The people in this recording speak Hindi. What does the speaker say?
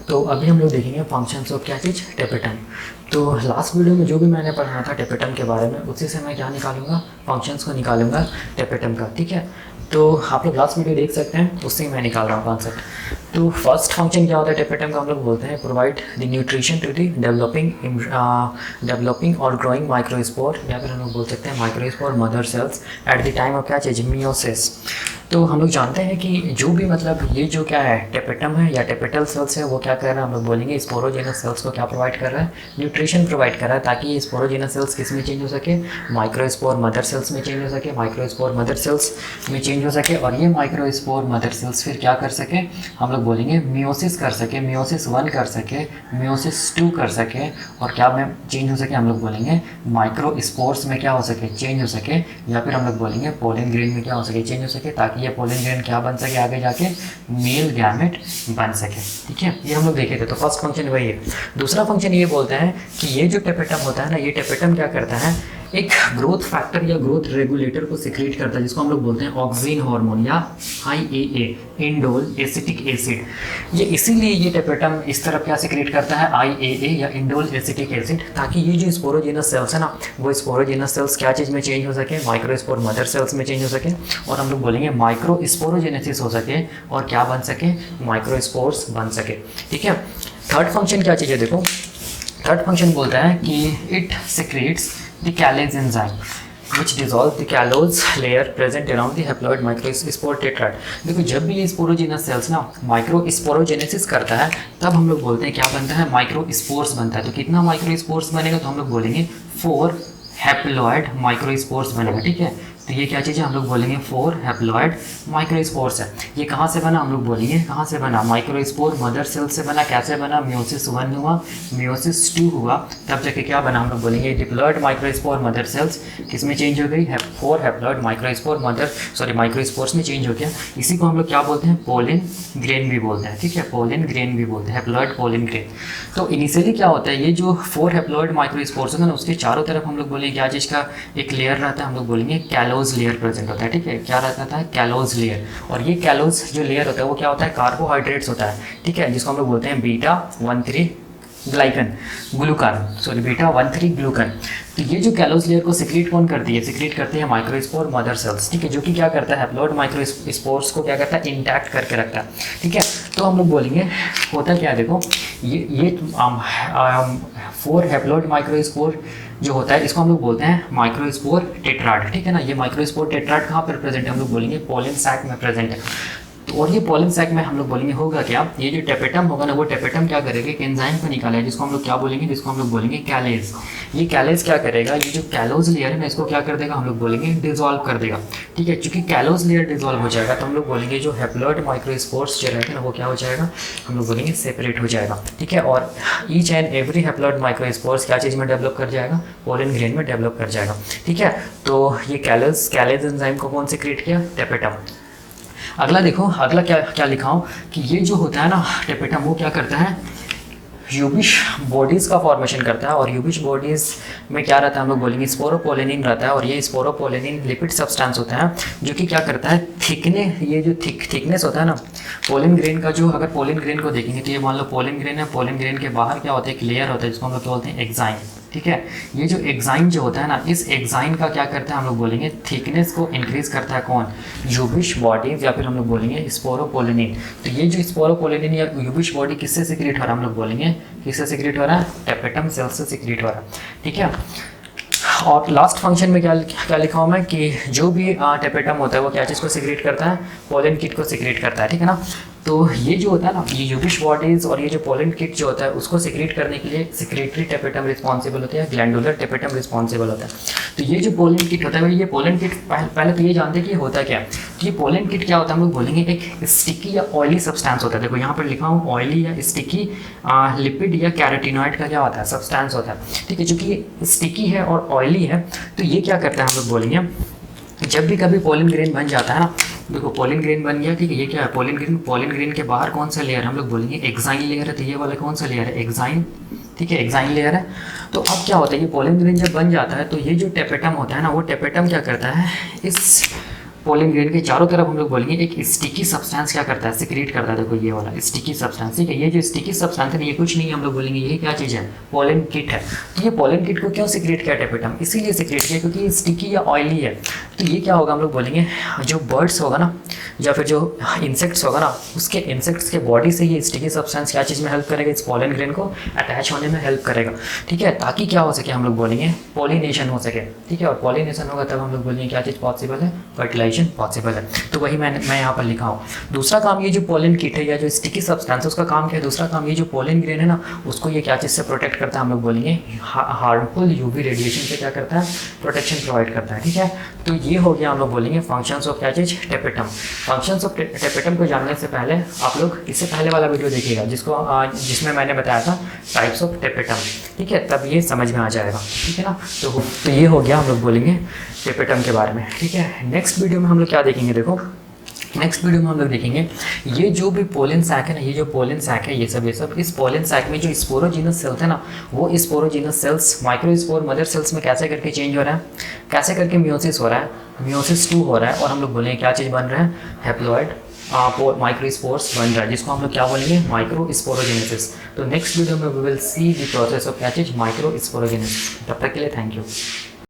तो अभी हम लोग देखेंगे फंक्शंस ऑफ क्या चीज़, टेपेटम। तो लास्ट वीडियो में जो भी मैंने पढ़ा था टेपेटम के बारे में, उसी से मैं क्या निकालूंगा, फंक्शंस को निकालूंगा टेपेटम का। ठीक है, तो आप लोग लास्ट वीडियो देख सकते हैं, उससे ही मैं निकाल रहा हूँ कॉन्सेप्ट। तो फर्स्ट फंक्शन क्या होता है टेपेटम का, हम लोग बोलते हैं provide the nutrition to the developing और ग्रोइंग माइक्रोस्पोर, या फिर हम लोग बोल सकते हैं microspore mother cells at the time of क्या चीज़, मियोसिस। तो हम लोग जानते हैं कि जो भी मतलब ये जो क्या है टेपेटम है या टेपेटल सेल्स है, वो क्या कर रहा है, हम लोग बोलेंगे स्पोरोजेनस सेल्स को क्या प्रोवाइड कर रहा है, न्यूट्रिशन प्रोवाइड कर रहा है, ताकि ये स्पोरोजेनस सेल्स किस में चेंज हो सके, माइक्रोस्पोर मदर सेल्स में चेंज हो सके, माइक्रोस्पोर मदर सेल्स में चेंज हो सके। और ये माइक्रोस्पोर मदर सेल्स फिर क्या कर सके, हम लोग बोलेंगे मियोसिस कर सके, मियोसिस 1 कर सके, मियोसिस 2 कर सके, और क्या में चेंज हो सके, हम लोग बोलेंगे माइक्रोस्पोर्स में क्या हो सके, चेंज हो सके, या फिर हम लोग बोलेंगे पोलन ग्रेन में क्या हो सके, चेंज हो सके, ताकि ये पोलन ग्रेन क्या बन सके, आगे जाके मेल गैमेट बन सके। ठीक है, ये हम लोग देखे थे। तो फर्स्ट फंक्शन वही है। दूसरा फंक्शन ये बोलते हैं कि ये जो टेपेटम होता है ना, ये टेपेटम क्या करता है, एक ग्रोथ फैक्टर या ग्रोथ रेगुलेटर को सिक्रीट करता है, जिसको हम लोग बोलते हैं ऑक्सिन हार्मोन या IAA, इंडोल एसिटिक एसिड। ये इसीलिए ये टेपेटम इस तरफ क्या सिक्रीट करता है, IAA या इंडोल एसिटिक एसिड, ताकि ये जो स्पोरोजेनस सेल्स है ना, वो स्पोरोजेनस सेल्स क्या चीज़ में चेंज हो सके, माइक्रोस्पोर मदर सेल्स में चेंज हो सके, और हम लोग बोलेंगे माइक्रो स्पोरोजेनेसिस हो सके, और क्या बन सके, माइक्रोस्पोर्स बन सके। ठीक है, थर्ड फंक्शन क्या चीज़ है, देखो थर्ड फंक्शन बोलता है कि it secretes the callase enzyme which dissolve the callose layer present around the haploid microspore tetrad। देखो जब भी ये स्पोरोजेनस सेल्स ना माइक्रोस्पोरोजेनेसिस करता है, तब हम लोग बोलते हैं क्या बनता है, माइक्रोस्पोर्स बनता है। तो कितना माइक्रोस्पोर्स बनेगा, तो हम लोग बोलेंगे 4 हैप्लॉइड माइक्रोस्पोर्स बनेगा। ठीक है, तो ये क्या चीज़ है, हम लोग बोलेंगे 4 हैप्लॉइड माइक्रोस्पोर्स है। ये कहाँ से बना, हम लोग बोलेंगे कहाँ से बना, माइक्रोस्पोर मदर सेल से बना। कैसे बना, मियोसिस 1 हुआ, मियोसिस 2 हुआ, तब जाके क्या बना, हम लोग बोलेंगे डिप्लॉइड माइक्रोस्पोर मदर सेल्स किस में चेंज हो गई, 4 हैप्लॉइड माइक्रोस्पोर माइक्रोस्पोर्स में चेंज हो गया। इसी को हम लोग क्या बोलते हैं, पोलन ग्रेन भी बोलते हैं। ठीक है, पोलन ग्रेन भी बोलते हैं, हैप्लॉइड पोलन ग्रेन। तो इनिशियली क्या होता है, ये जो 4 हैप्लॉइड माइक्रोस्पोर्स होता है ना, उसके चारों तरफ हम लोग बोलेंगे क्या चीज़ का, एक लेयर रहता है, हम लोग बोलेंगे कैलोज लेयर प्रेजेंट होता है। ठीक है, क्या रहता है, कैलोज लेयर। और ये कैलोज जो लेयर होता है वो क्या होता है, कार्बोहाइड्रेट्स होता है। ठीक है, जिसको हम लोग बोलते हैं बीटा-13 ग्लाइकन ग्लूकान, सॉरी बीटा-13 ग्लूकान। तो ये जो कैलोज लेयर को सिक्रीट कौन करती है, सिक्रीट करते हैं माइक्रोस्पोर मदर सेल्स। ठीक है, जो कि क्या करता है, हैप्लॉइड माइक्रोस्पोर्स को क्या करता है, इंटैक्ट करके रखता है। ठीक है, तो हम लोग बोलेंगे होता क्या है, देखो ये 4 हैप्लॉइड माइक्रोस्पोर जो होता है, इसको हम लोग बोलते हैं माइक्रोस्पोर टेट्राड। ठीक है ना, ये माइक्रोस्पोर टेट्राड कहाँ पर प्रेजेंट है, हम लोग बोलेंगे पोलन सैक में प्रेजेंट है। तो और ये पोलन सैक में हम लोग बोलेंगे होगा क्या, ये जो टेपेटम होगा ना, वो टेपेटम क्या करेगा, एक एंजाइम को निकालेगा, जिसको हम लोग क्या बोलेंगे, जिसको हम लोग बोलेंगे कैलेज। ये कैलेज क्या करेगा, ये जो कैलोज लेयर है ना, इसको क्या कर देगा, हम लोग बोलेंगे डिजोल्व कर देगा। ठीक है, चूंकि कैलोज लेयर डिजोल्व हो जाएगा, तो हम लोग बोलेंगे जो हैप्लॉइड माइक्रोस्पोर्स जो रहेगा ना, वो क्या हो जाएगा, हम लोग बोलेंगे सेपरेट हो जाएगा। ठीक है, और each and every haploid microspores क्या चीज़ में डेवलप कर जाएगा, पोलन ग्रेन में डेवलप कर जाएगा। ठीक है, तो ये कैलेज एंजाइम को कौन से क्रिएट किया, टेपेटम। अगला देखो, अगला क्या क्या लिखा हूँ कि ये जो होता है ना टेपेटम, वो क्या करता है, यूबिश बॉडीज़ का फॉर्मेशन करता है। और यूबिश बॉडीज़ में क्या रहता है, हम लोग बोलेंगे स्पोरोपोलेनिन रहता है। और ये स्पोरोपोलेनिन लिपिड सब्सटेंस होता है, जो कि क्या करता है, ये जो थिकनेस होता है ना पोलन ग्रेन का, जो अगर पोलन ग्रेन को देखेंगे तो ये मान लो पोलन ग्रेन है, पोलन ग्रेन के बाहर क्या होता है, एक लेयर होता है, जिसको हम लोग क्या बोलते हैं, एक्साइन। ठीक है, ये जो एक्साइन जो होता है ना, इस एक्साइन का क्या करता है, हम लोग बोलेंगे थिकनेस को इंक्रीज करता है कौन, यूबिश बॉडीज, या फिर हम लोग बोलेंगे स्पोरोपोलेनिन। तो ये जो स्पोरोपोलेनिन या यूबिश बॉडी किससे सिक्रीट हो रहा है, हम लोग बोलेंगे किससे सिक्रीट हो रहा है, टेपेटम सेल से सिक्रीट हो रहा है। ठीक है, और लास्ट फंक्शन में क्या लिखा हूँ मैं कि जो भी टेपेटम होता है वो क्या चीज़ को सिक्रीट करता है, पोलन किट को सिक्रीट करता है। ठीक है ना, तो ये जो होता है ना, ये यूबिश बॉडीज और ये जो पोलन किट जो होता है, उसको सिक्रीट करने के लिए सिक्रेटरी टेपेटम रिस्पॉन्सिबल होता है, ग्लैंडुलर टेपेटम रिस्पॉन्सिबल होता है। तो ये जो पोलन किट होता है, ये पोलन किट पहले तो ये जानते हैं कि होता क्या है, कि पोलन किट क्या होता है, हम लोग बोलेंगे एक स्टिकी या ऑयली सब्सटेंस होता है। देखो यहाँ पर लिखा हूँ ऑयली या स्टिकी लिपिड या कैरोटीनॉइड का क्या होता है, सब्सटेंस होता है। ठीक है, चूँकि स्टिकी है और ऑयली है, तो ये क्या करता है, हम लोग बोलेंगे जब भी कभी पोलन ग्रेन बन जाता है ना, देखो पोलन ग्रेन बन गया। ठीक है, ये क्या है, पोलन ग्रेन के बाहर कौन सा लेयर, हम लोग बोलेंगे एक्साइन लेयर है। तो ये वाला कौन सा लेयर है, एक्साइन। ठीक है, एक्साइन लेयर है। तो अब क्या होता है, ये पोलन ग्रेन जब बन जाता है, तो ये जो टेपेटम होता है ना, वो टेपेटम क्या करता है, इस पोलन ग्रेन के चारों तरफ हम लोग बोलेंगे एक स्टिकी सब्सटेंस क्या करता है, सिक्रीट करता है। देखो ये वाला स्टिकी सब्सटेंस, ठीक है। ये जो स्टिकी सब्सटेंस है ये कुछ नहीं, हम लोग बोलेंगे ये क्या चीज़ है, पोलन किट है। तो ये पोलन किट को क्यों सिक्रीट किया टेपेटम, इसीलिए सिक्रीट किया क्योंकि ये स्टिकी या ऑयली है। तो ये क्या होगा, हम लोग बोलेंगे जो बर्ड्स होगा ना या फिर जो इंसेक्ट्स होगा ना, उसके इंसेक्ट्स के बॉडी से ये स्टिकी सब्सटेंस क्या चीज़ में हेल्प करेगा, इस पोलन ग्रेन को अटैच होने में हेल्प करेगा, ठीक है। ताकि क्या हो सके, हम लोग बोलेंगे पॉलिनेशन हो सके, ठीक है। और पॉलिनेशन होगा तब हम लोग बोलेंगे क्या चीज़ पॉसिबल है, फर्टिलाइजेशन पॉसिबल है। तो वही मैं यहाँ पर लिखा हूँ। दूसरा काम ये जो पोलन किट है या जो स्टिकी सब्सटेंस है उसका काम क्या है, दूसरा काम ये जो पोलन ग्रेन है ना उसको ये क्या चीज़ से प्रोटेक्ट करता है, हम लोग बोलेंगे हार्मफुल यूवी रेडिएशन से क्या करता है, प्रोटेक्शन प्रोवाइड करता है, ठीक है। तो ये हो गया हम लोग बोलेंगे फंक्शंस ऑफ क्या चीज़, टेपेटम। फंक्शंस ऑफ टेपेटम को जानने से पहले आप लोग इससे पहले वाला वीडियो देखिएगा जिसमें मैंने बताया था टाइप्स ऑफ टेपेटम, ठीक है। तब ये समझ में आ जाएगा, ठीक है ना। तो ये हो गया हम लोग बोलेंगे टेपेटम के बारे में, ठीक है। नेक्स्ट वीडियो में हम लोग क्या देखेंगे, देखो नेक्स्ट वीडियो में हम लोग देखेंगे ये जो भी पोलन सैक है ना, ये जो पोलन सैक है ये सब इस पोलन सैक में जो स्पोरोजीनस सेल्स है ना, वो sporogenous cells microspore mother cells में कैसे करके चेंज हो रहा है, कैसे करके मियोसिस हो रहा है, मियोसिस 2 हो रहा है, और हम लोग बोलेंगे क्या चीज़ बन रहा है, हैप्लॉइड माइक्रोस्पोर्स बन रहा है, जिसको हम लोग क्या बोलेंगे, माइक्रोस्पोरोजेनेसिस। तो नेक्स्ट वीडियो में we will see the process of क्या चीज़, माइक्रोस्पोरोजेनेसिस। तब तक के लिए थैंक यू।